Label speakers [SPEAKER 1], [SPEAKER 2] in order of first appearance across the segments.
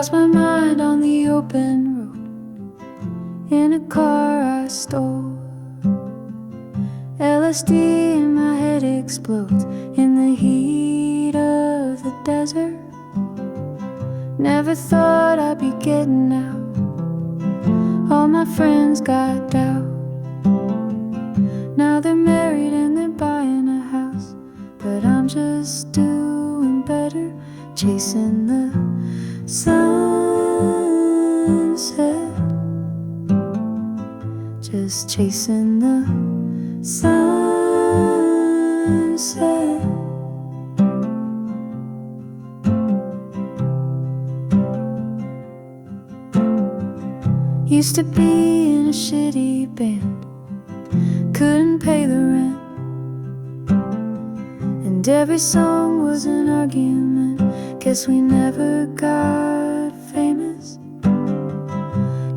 [SPEAKER 1] lost my mind on the open road in a car I stole. LSD in my head explodes in the heat of the desert. Never thought I'd be getting out. All my friends got doubt. Now they're married and they're buying a house, but I'm just doing better, chasing the sunset. Just chasing the sunset. Used to be in a shitty band, couldn't pay the rent, and every song was an argument. Guess we never got famous.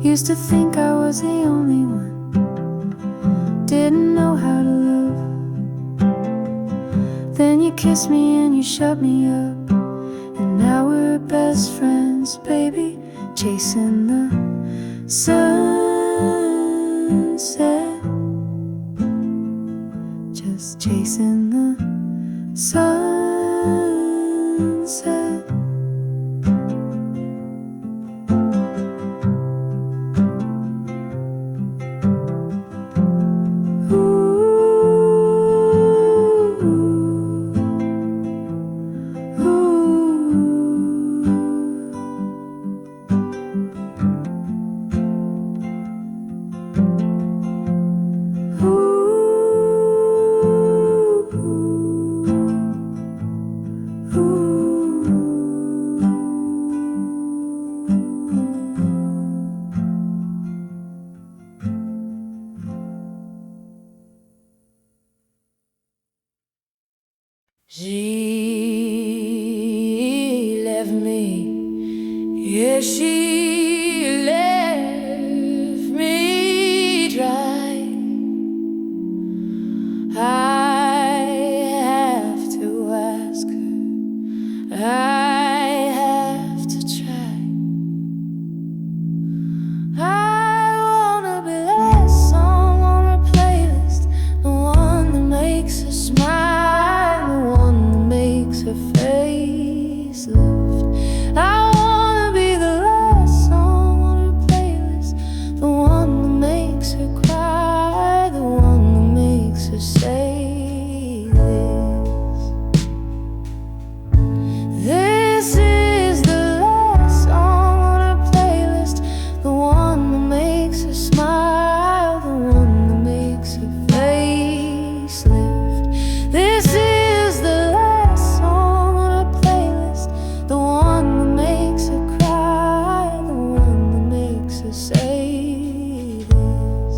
[SPEAKER 1] Used to think I was the only one, didn't know how to love. Then you kissed me and you shut me up, and now we're best friends, baby, chasing the sunset. Just chasing the sunset.
[SPEAKER 2] She left me, yeah, she left me dry. I have to ask her, I have to try. I wanna be that song on her playlist, the one that makes her smile, the one that makes her face lift. I wanna be the last song on her playlist, the one that makes her cry, the one that makes her say this. This is the last song on her playlist, the one that makes her smile, the one that makes her face lift. This is the last song on her playlist, the one that makes her cry, the one that makes her say this.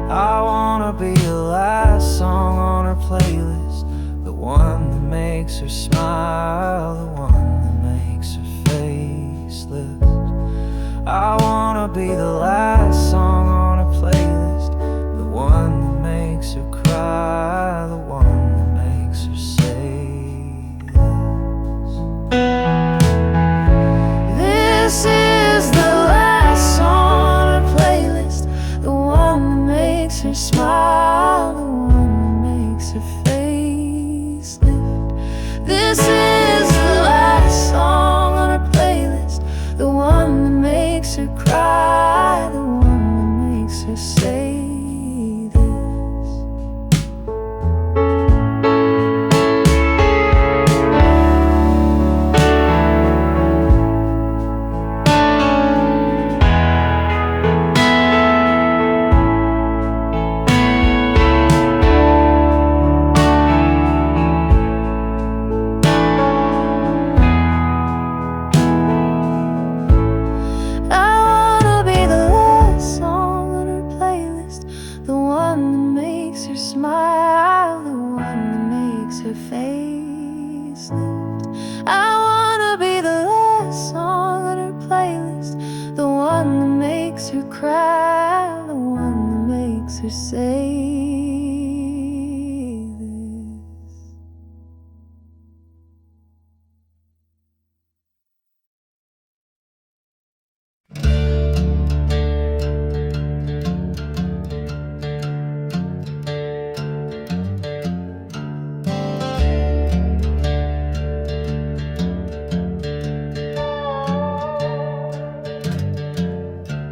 [SPEAKER 2] I wanna be the last song on her playlist, the one that makes her smile, the one that makes her face lift. I wanna be the last song on her playlist, the one that makes her cry, the one that makes her say this. This is the last song on her playlist, the one that makes her smile, the one that makes her face lift. This is the last song on her playlist, the one that makes her cry, the one that makes her say this. I wanna be the makes her cry, the one that makes her say this.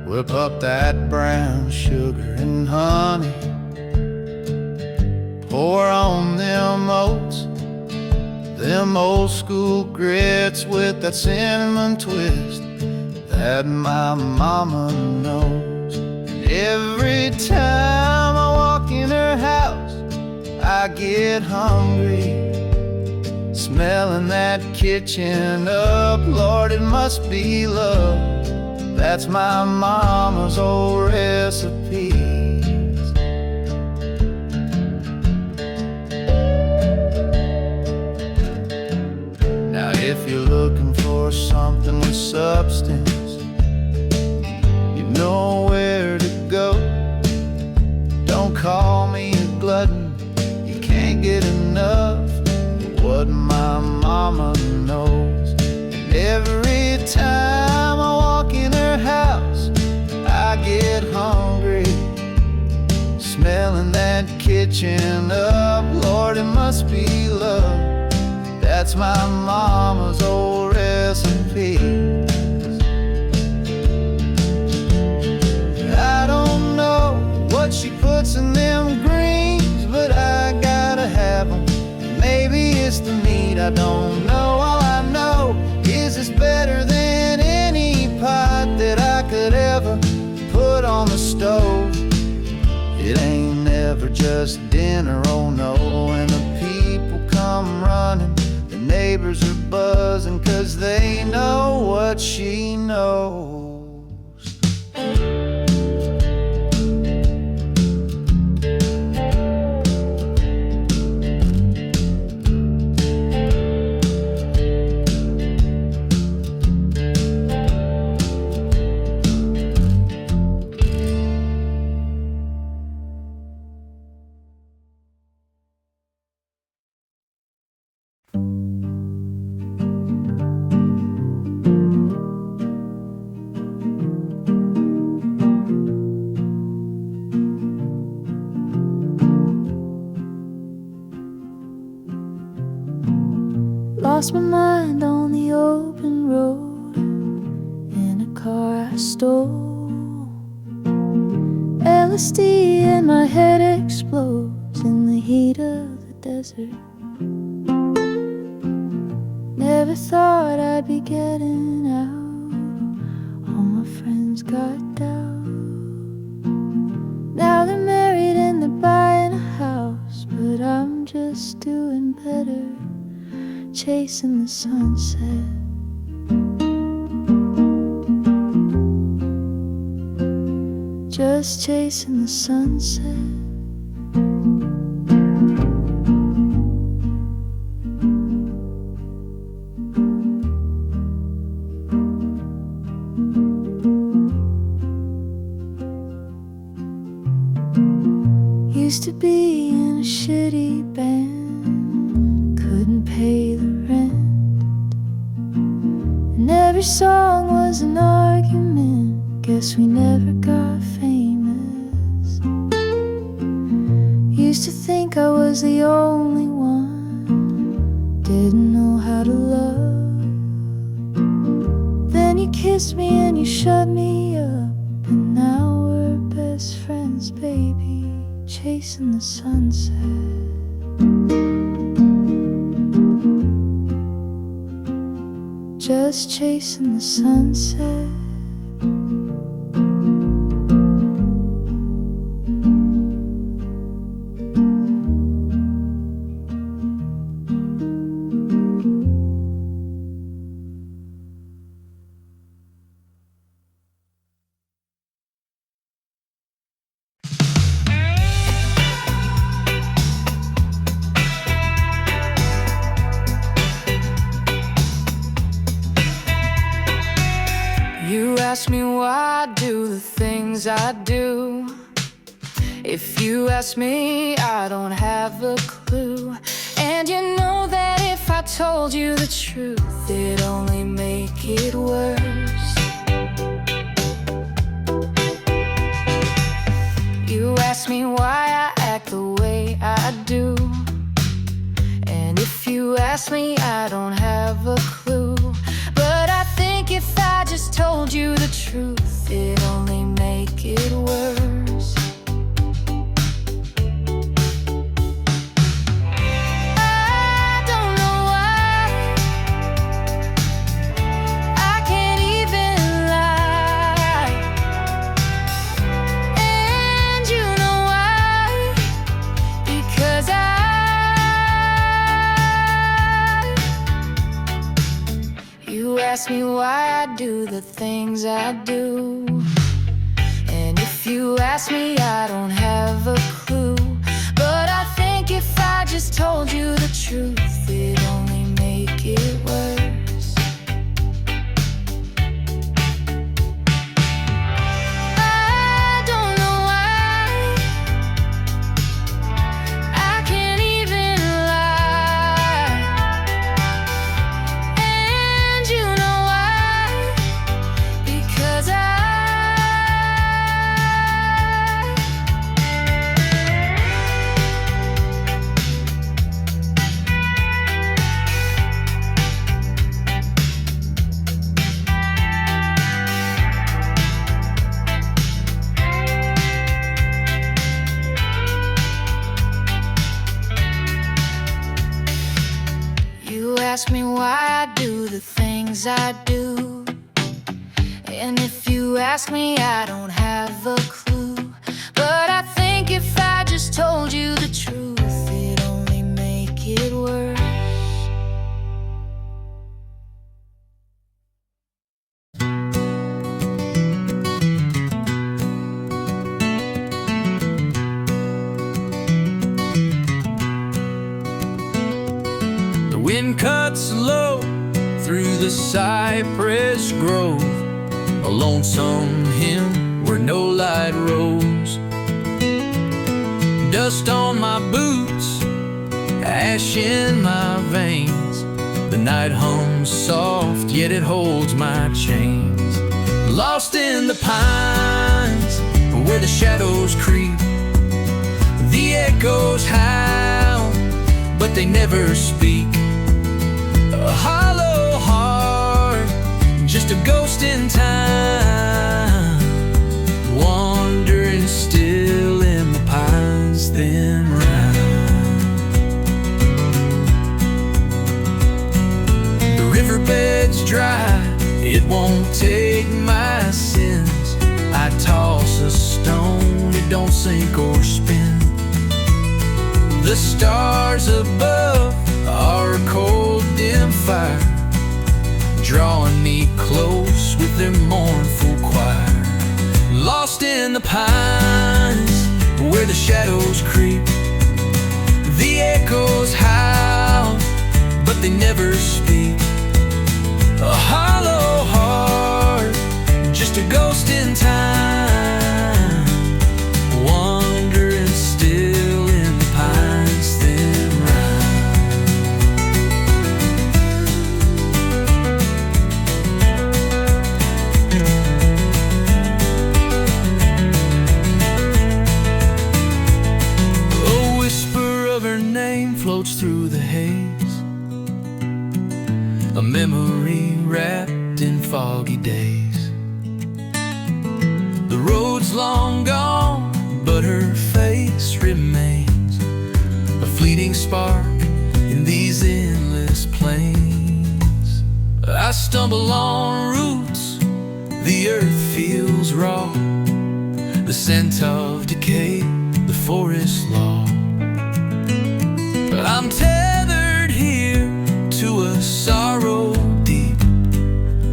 [SPEAKER 3] Whip up that brown sugar and honey, pour on them oats, them old school grits with that cinnamon twist that my mama knows. And every time I walk in her house, I get hungry, smelling that kitchen up. Lord, it must be love. That's my mama's old recipes. Now if you're looking for something with substance, you know where to go. Don't call me a glutton, you can't get enough of what my mama knows. And every time I walk in her house, I get hungry, smelling that kitchen up. Lord, it must be love. That's my mama's old recipe. I don't know what she puts in them greens, but I gotta have them. Maybe it's the meat, I don't know. All I know is it's better than any pot that I could ever put on the stove. It ain't never just dinner, oh no. And the people come running, the neighbors are buzzing, 'cause they know what she knows.
[SPEAKER 2] Lost my mind on the open road in a car I stole. LSD and my head explodes in the heat of the desert. Never thought I'd be getting out. All my friends got down. Now they're married and they're buying a house, but I'm just doing better, chasing the sunset. Just chasing the sunset. Used to be in a shitty band, couldn't pay the rent, and every song was an argument. Guess we never got famous. Used to think I was the only one, didn't know how to love. Then you kissed me and you shut me up, and now we're best friends, baby, chasing the sunset. Just chasing the sunset. You ask me why I do the things I do. If you ask me, I don't have a clue. And you know that if I told you the truth, it'd only make it worse. You ask me why I act the way I do. And if you ask me, I don't have a clue. But I think if I just told you the truth, it'd only make it worse. I don't know why I can't even lie. And you know why? Because you ask me why I do the things I do. And if you ask me, I don't have a clue. But I think if I just told you the truth, it'd only make it worse. I don't know why I can't even lie. And you know why? Because you ask me why I do the things I do. And if you ask me, I don't have a clue. But I think if I just told you the truth, it'd only make it worse.
[SPEAKER 4] The wind cuts low through the cypress grove, a lonesome hymn where no light rose. Dust on my boots, ash in my veins. The night hums soft, yet it holds my chains. Lost in the pines where the shadows creep, the echoes howl, but they never speak. A hollow heart, just a ghost in time, wandering still in the pines thin round. The riverbed's dry, it won't take my sins. I toss a stone, it don't sink or spin. The stars above are a cold, dim fire, drawing me close with their mournful choir. Lost in the pines where the shadows creep, the echoes howl, but they never speak. A hollow heart, just a ghost in time, wandering still in the pines thin round. A whisper of her name floats through the haze, a memory wrapped in foggy days. The road's long gone, but her face remains, a fleeting spark in these endless plains. I stumble on roots, the earth feels raw, the scent of decay, the forest law. I'm tethered here to a sorrow deep,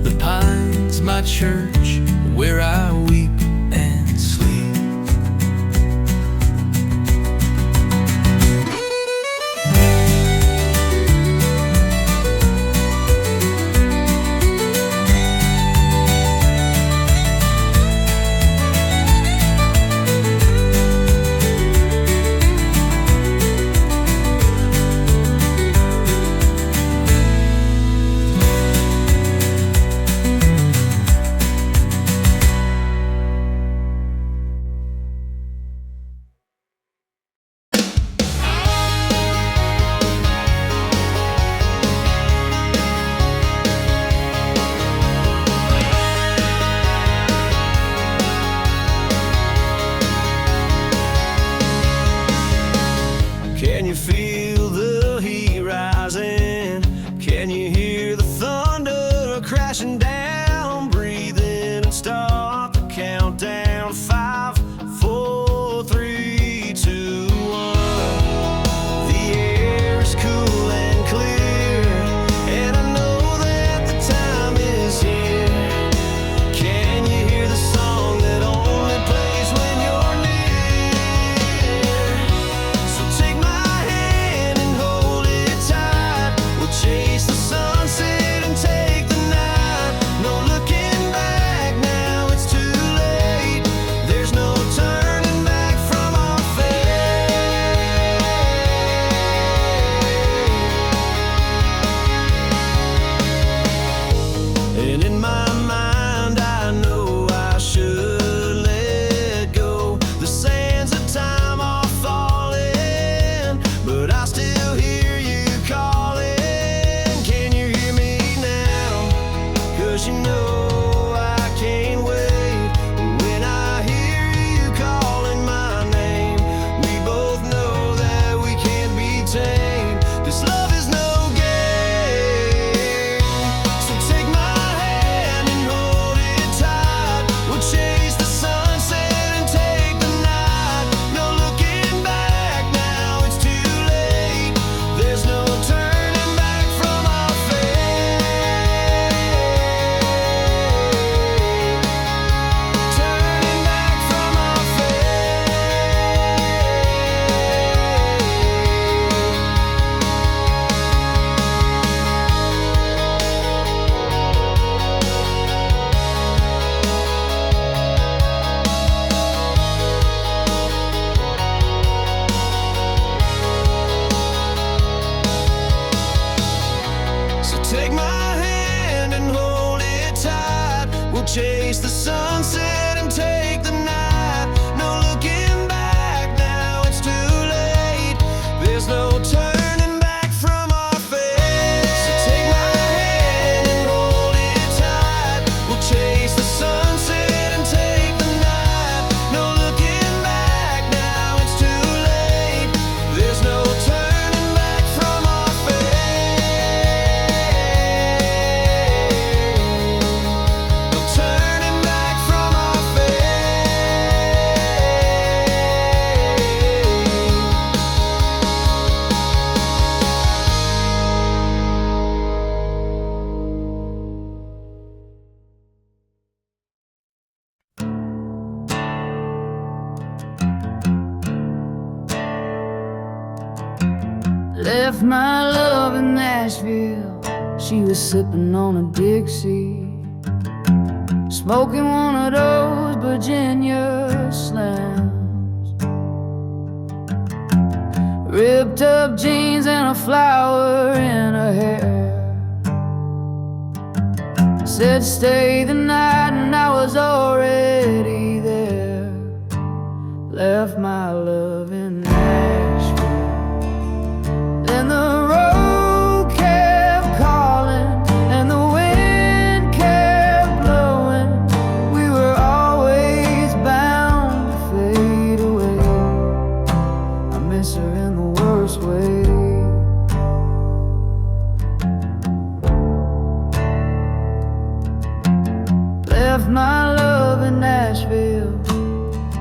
[SPEAKER 4] the pines my church where I weep and sleep.
[SPEAKER 2] Left my love in Nashville. She was sipping on a Dixie, smoking one of those Virginia Slams, ripped up jeans and a flower in her hair. Said stay the night and I was already there. Left my love in Nashville. Then the road kept calling and the wind kept blowing. We were always bound to fade away. I miss her in the worst way. Left my love in Nashville,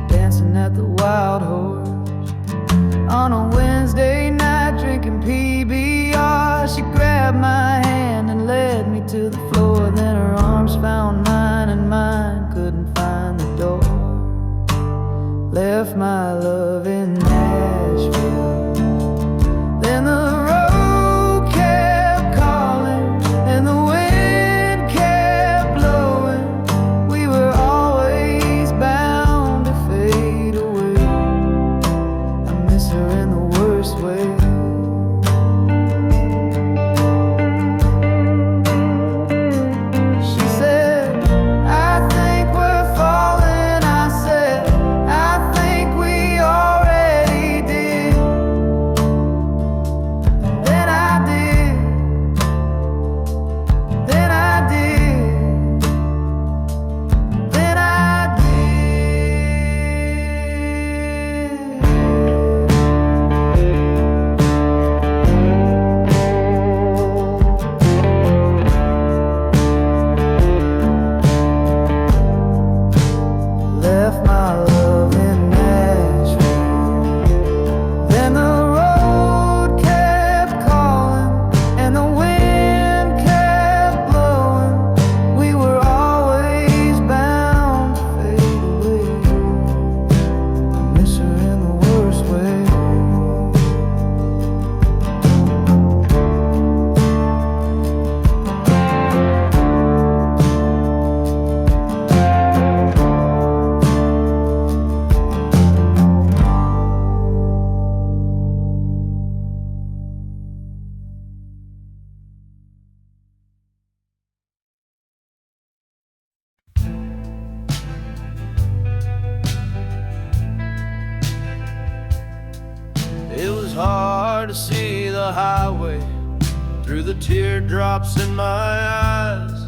[SPEAKER 2] dancing at the Wild Horse on a Wednesday night, drinking PBR. She grabbed my hand and led me to the floor. Then her arms found mine and mine couldn't find the door. Left my love in Nashville. Then the road kept calling and the wind kept blowing. We were always bound to fade away. I miss her in the worst way. She said, I think we're falling. I said, I think we already did. Then I did. Then I did. Then I left my love in Nashville. Then the road kept calling and the wind kept blowing. We were always bound to fade away. I miss her in the worst way.
[SPEAKER 3] It was hard to see the highway through the teardrops in my eyes,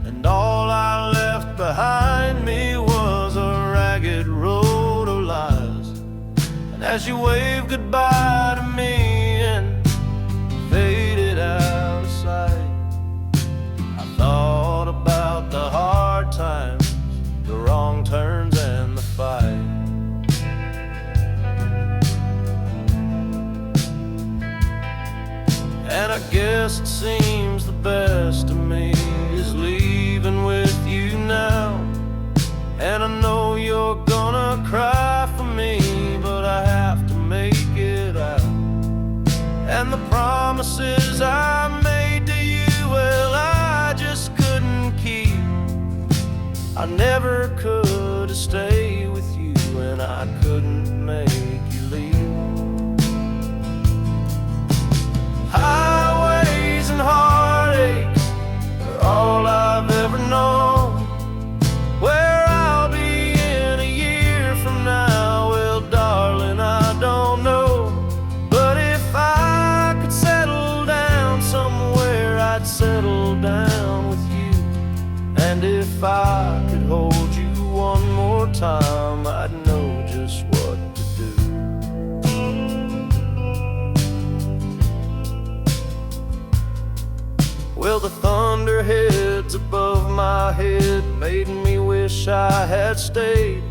[SPEAKER 3] and all I left behind me was a ragged road of lies. And as you waved goodbye to me and faded out of sight, I thought about the hard times, the wrong turns and the fight. And I guess it seems the best of me is leaving with you now. And I know you're gonna cry for me, but I have to make it out. And the promises I made to you, well, I just couldn't keep. I never could stay with you, and I couldn't make you leave. Highways and heartaches are all I've ever known. Where I'll be in a year from now, well, darling, I don't know. But if I could settle down somewhere, I'd settle down with you. And if I could hold you one more time, I'd know just what to do. Well, the thunderheads above my head made me wish I had stayed.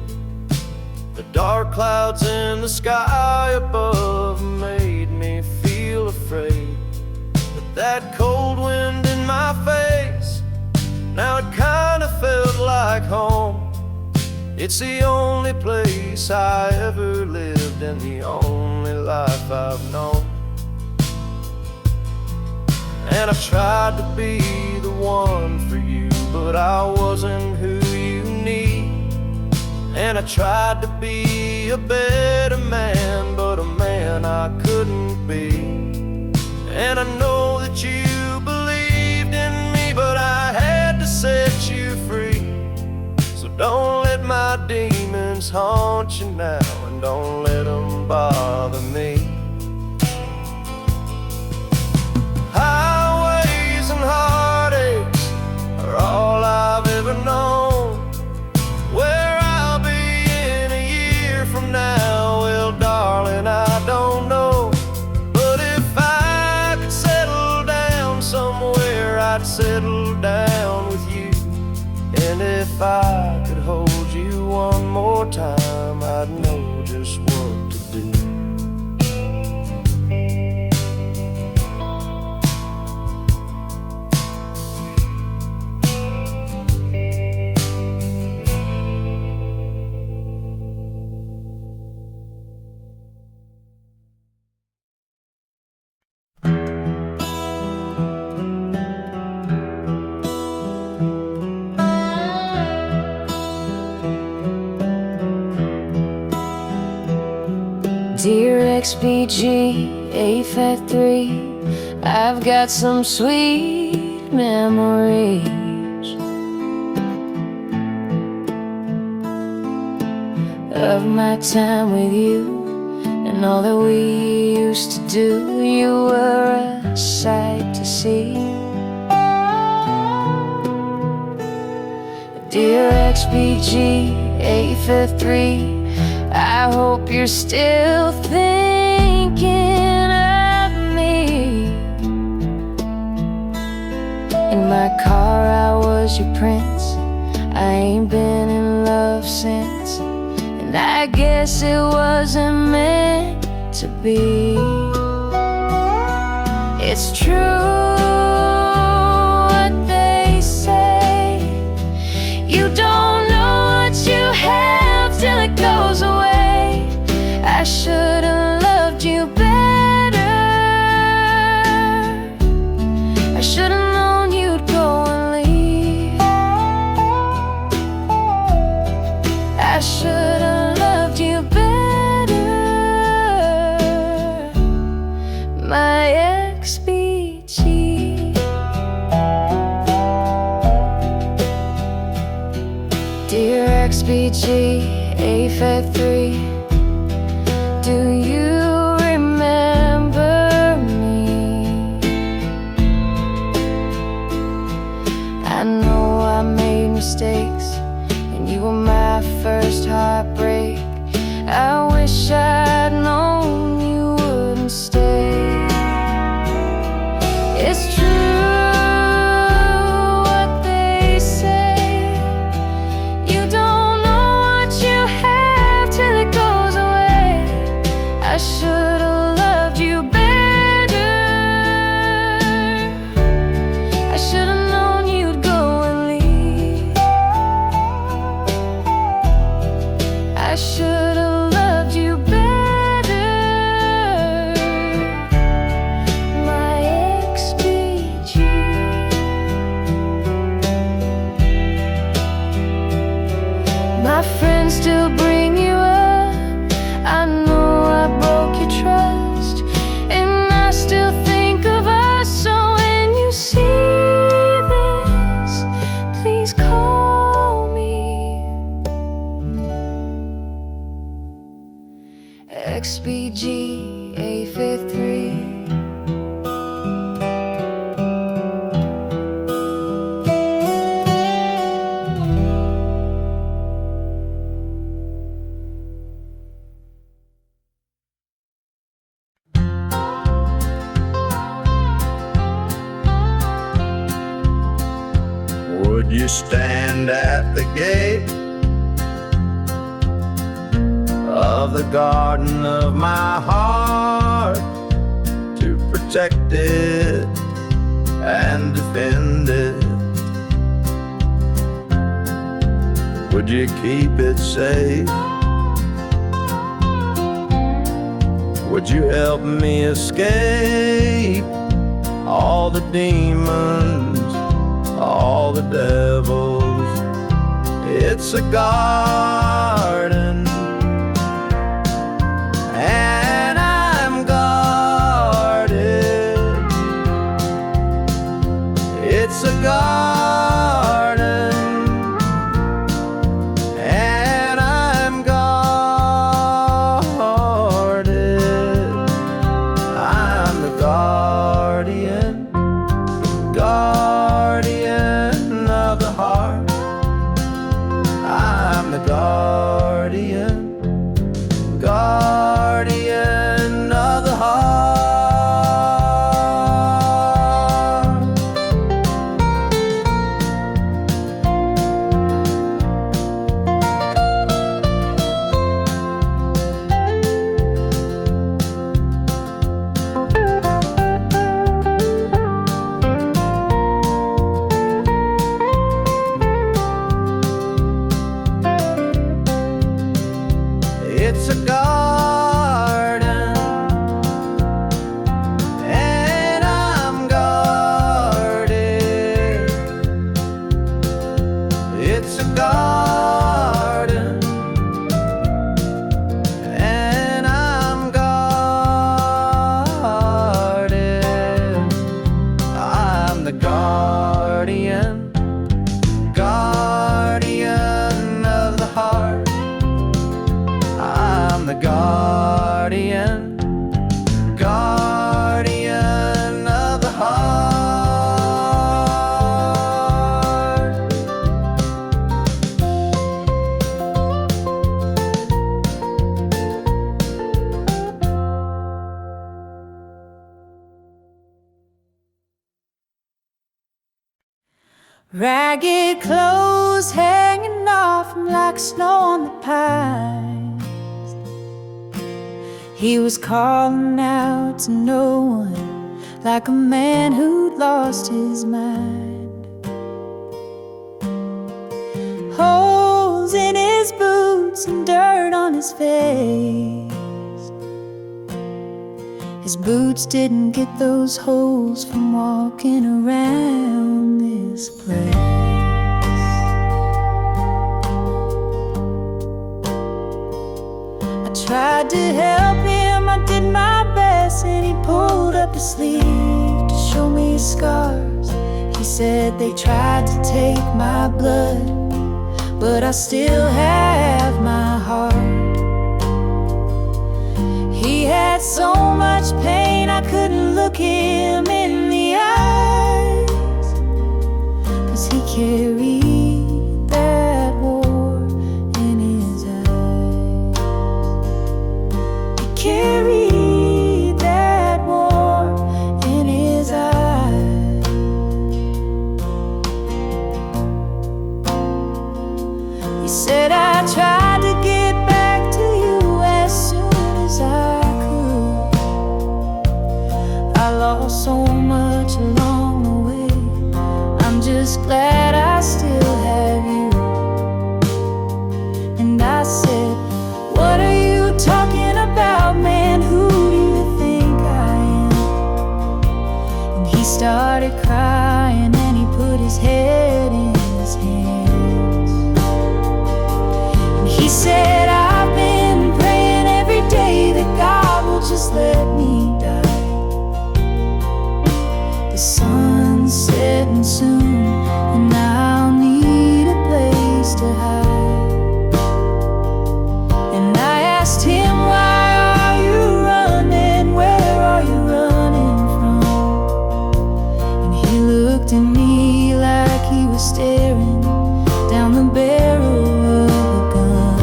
[SPEAKER 3] The dark clouds in the sky above made me feel afraid. But that cold wind in my face, now it kinda felt like home. It's the only place I ever lived and the only life I've known. And I tried to be the one for you, but I wasn't who you need. And I tried to be a better man, but a man I couldn't be. And I know that you believed in me, but I had to set you free. So don't let my demons haunt you now, and don't let them bother me. Highways and heartaches are all I've ever known. Where I'll be in a year from now, well, darling, I don't know. But if I could settle down somewhere, I'd settle down with you. And if I could hold you one more time, I'd know just what to do.
[SPEAKER 2] Dear XBG, 853, I've got some sweet memories of my time with you and all that we used to do. You were a sight to see. Dear XBG, 853, I hope you're still thinking of me. In my car I was your prince, I ain't been in love since, and I guess it wasn't meant to be. It's true what they say, you don't know what you have till it goes away. I should've loved you better, I should've known you'd go and leave. I should've loved you better, my XBG. Dear XBG, 853, do you remember me? I know I made mistakes, and you were my first heartbreak. I wish I'd known you wouldn't stay. It's true what they say, you don't know what you have till it goes away. I should've loved you better, I should've known you'd go and leave. I should've loved you better, my XBG. My friends still bring you up, I know I broke your trust, and I still think of us. So when you see this, please call me XBG, 853.
[SPEAKER 3] Would you stand at the gate of the garden of my heart to protect it and defend it? Would you keep it safe? Would you help me escape all the demons, all the devils. It's a garden, and I'm guarded. It's a garden, and I'm guarded. I'm the guardian, guardian of the heart. I'm the guardian, guardian of the heart. It's a garden, and I'm guarded. It's a garden, and I'm guarded. I'm the guardian, guardian of the heart. I'm the guardian, guardian of the heart.
[SPEAKER 1] Ragged clothes hanging off him like snow on the pines. He was calling out to no one, like a man who'd lost his mind. Holes in his boots and dirt on his face. His boots didn't get those holes from walking around this place. I tried to help him, I did my best, and he pulled up his sleeve to show me his scars. He said they tried to take my blood, but I still have my heart. He had so much pain I couldn't look him in the eyes, 'cause he carried that war in his eyes. He carried that war in his eyes. He said, I tried to get back to you as soon as I could. I lost so much along the way. I'm just glad I still have you. And I said, what are you talking about, man? Who do you think I am? And he started crying and he put his head in his hands. And he said, I've been praying every day that God will just let me die. The sun's setting soon, and I'll need a place to hide. And I asked him, why are you running? Where are you running from? And he looked at me like he was staring down the barrel of a gun.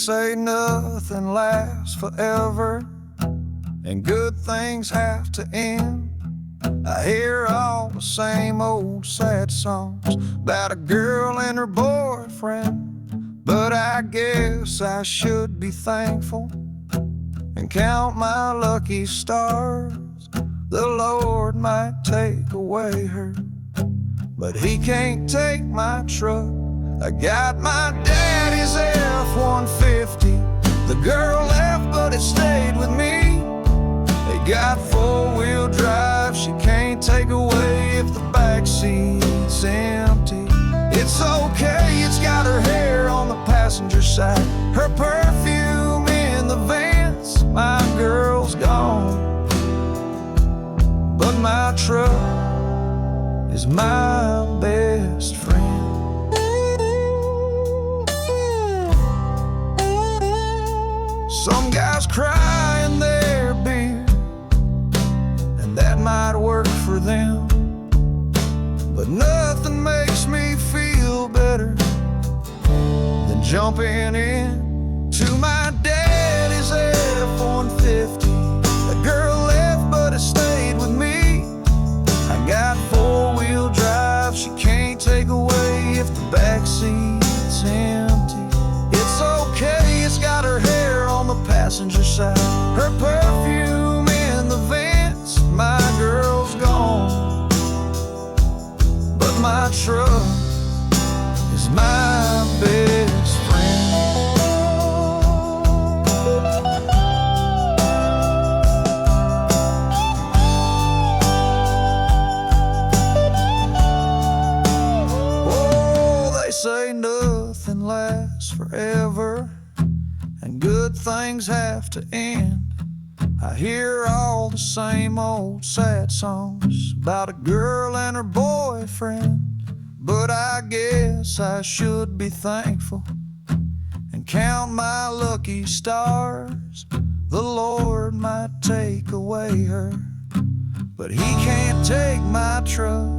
[SPEAKER 3] say nothing lasts forever, and good things have to end. I hear all the same old sad songs about a girl and her boyfriend, but I guess I should be thankful and count my lucky stars. The Lord might take away her, but He can't take my truck. I got my daddy's F-150. The girl left, but it stayed with me. They got four-wheel drive, she can't take away if the back seat's empty. It's okay, it's got her hair on the passenger side, her perfume in the vents. My girl's gone, but my truck is my best friend. Some guys cry in their beer, and that might work for them, but nothing makes me feel better than jumping in to my daddy's F-150. The girl left, but it stayed with me. I got four-wheel drive, she can't take away if the back seat's empty. It's okay, it's got her hair on the passenger side, her perfume in the vents. My girl's gone, but my truck is my best friend. Oh, they say nothing lasts forever, and good things have to end. I hear all the same old sad songs about a girl and her boyfriend, but I guess I should be thankful and count my lucky stars. The Lord might take away her, but He can't take my truck.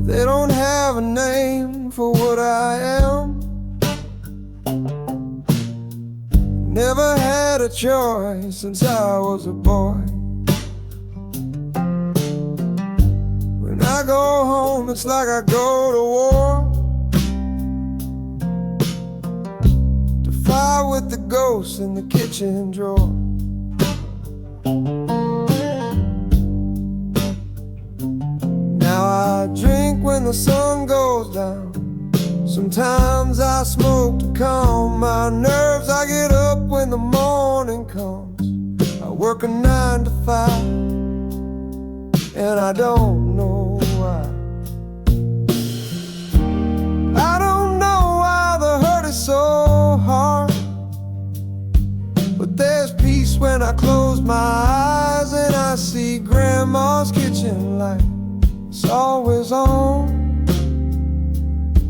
[SPEAKER 3] They don't have a name for what I am. Never had a choice since I was a boy. When I go home, it's like I go to war, to fight with the ghosts in the kitchen drawer. Now I drink when the sun goes down. Sometimes I smoke to calm my nerves. I get up when the morning comes. I work a 9 to 5, and I don't know why. I don't know why the hurt is so hard, but there's peace when I close my eyes and I see Grandma's kitchen light. It's always on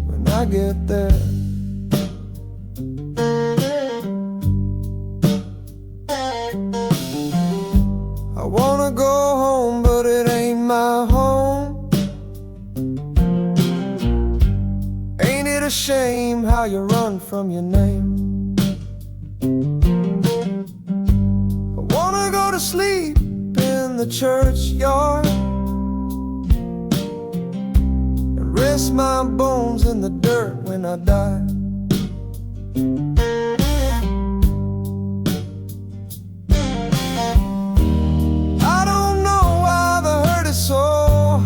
[SPEAKER 3] when I get there. I wanna go home, but it ain't my home. Ain't it a shame how you run from your name? I wanna go to sleep in the churchyard and rest my bones in the dirt when I die. I don't know why the hurt is so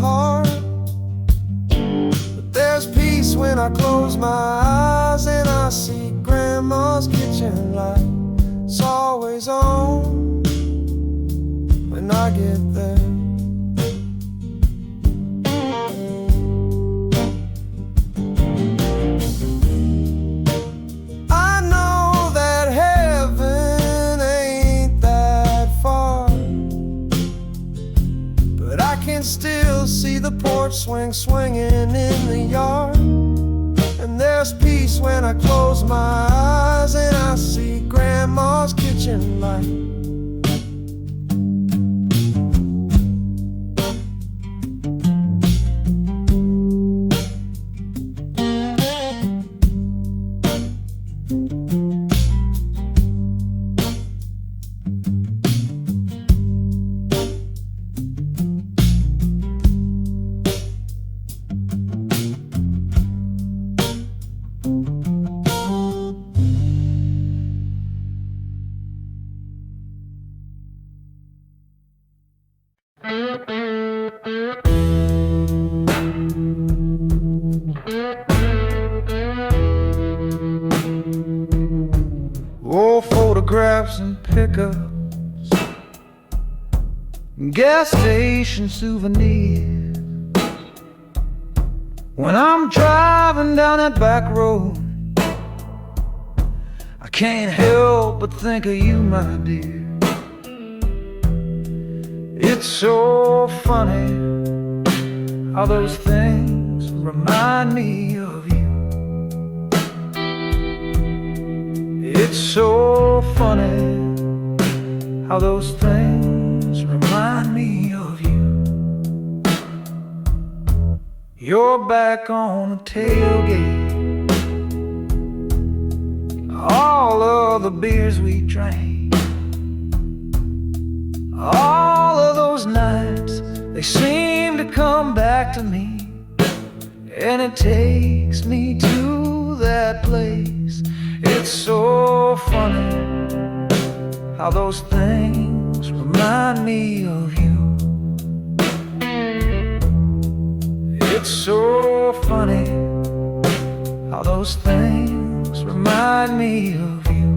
[SPEAKER 3] hard,
[SPEAKER 5] when I close my eyes and I see Grandma's kitchen light. It's always on when I get there. I know that heaven ain't that far, but I can still see the porch swing swinging in the yard. And there's peace when I close my eyes and I see Grandma's kitchen light.
[SPEAKER 3] Old photographs and pickups, gas station souvenirs. When I'm driving down that back road, I can't help but think of you, my dear. It's so funny how those things remind me of you. It's so funny how those things remind me of you. You're back on the tailgate, all of the beers we drank, all of those nights, they seem to come back to me. And it takes me to that place. It's so funny how those things remind me of you. It's so funny how those things remind me of you.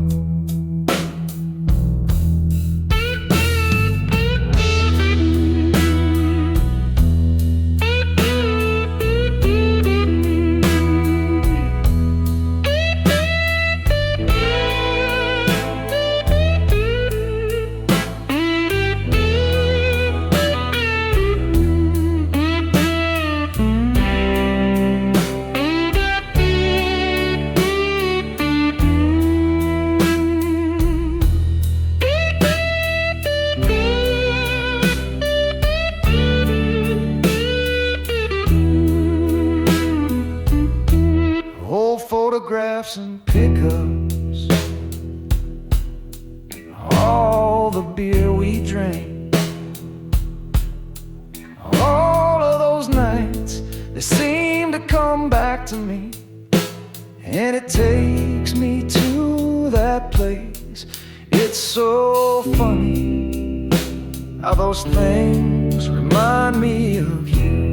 [SPEAKER 3] Old photographs and pickups, all the beer we drank, all of those nights, they seem to come back to me. And it takes me to that place. It's so funny how those things remind me of you.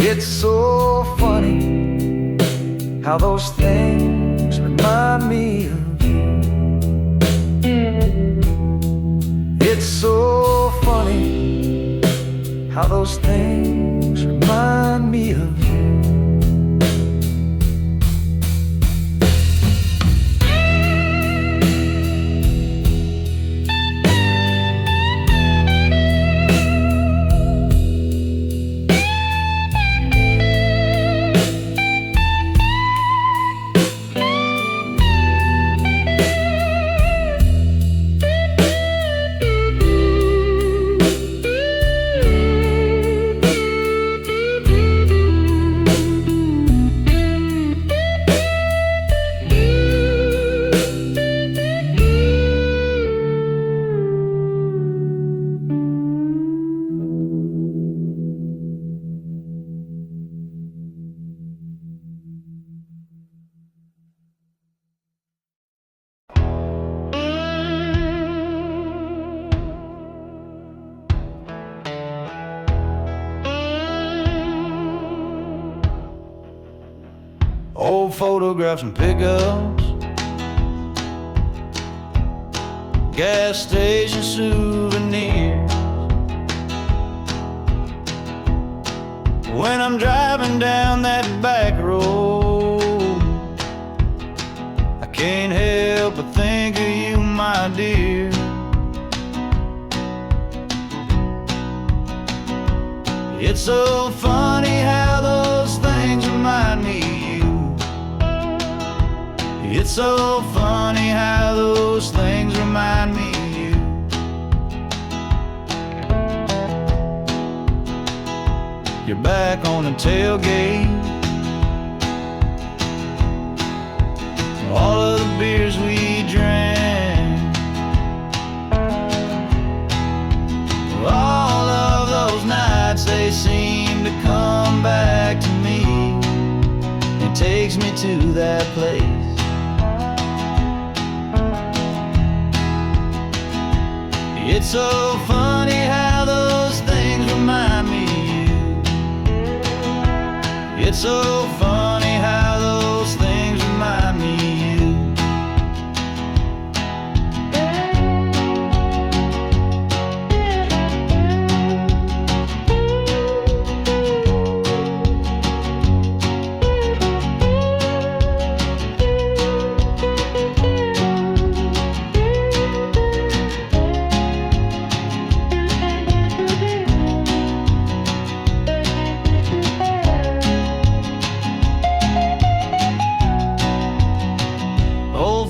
[SPEAKER 3] It's so funny how those things remind me of you. It's so funny how those things remind me of you. Old photographs and pickups, gas station souvenirs. When I'm driving down that back road, I can't help but think of you, my dear. It's so funny how those things remind me of you. It's so funny how those things remind me of you. You're back on the tailgate, all of the beers we drank, all of those nights, they seem to come back to me. It takes me to that place. It's so funny how those things remind me of you. It's so funny how those things remind me of you.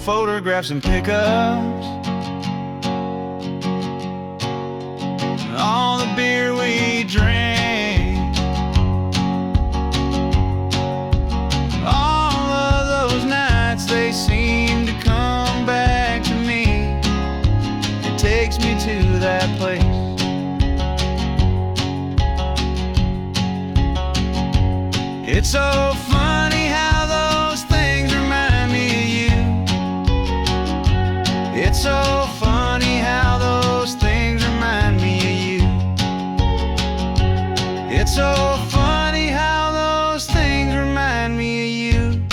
[SPEAKER 3] Photographs and pickups, all the beer we drank, all of those nights, they seem to come back to me. It takes me to that place. It's so funny how those things remind me of you. It's so funny how those things remind me of you. It's so funny how those things remind me of you.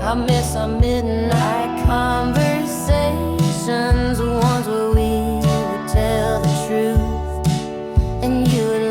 [SPEAKER 2] I miss our midnight conversations, the ones where we would tell the truth and you would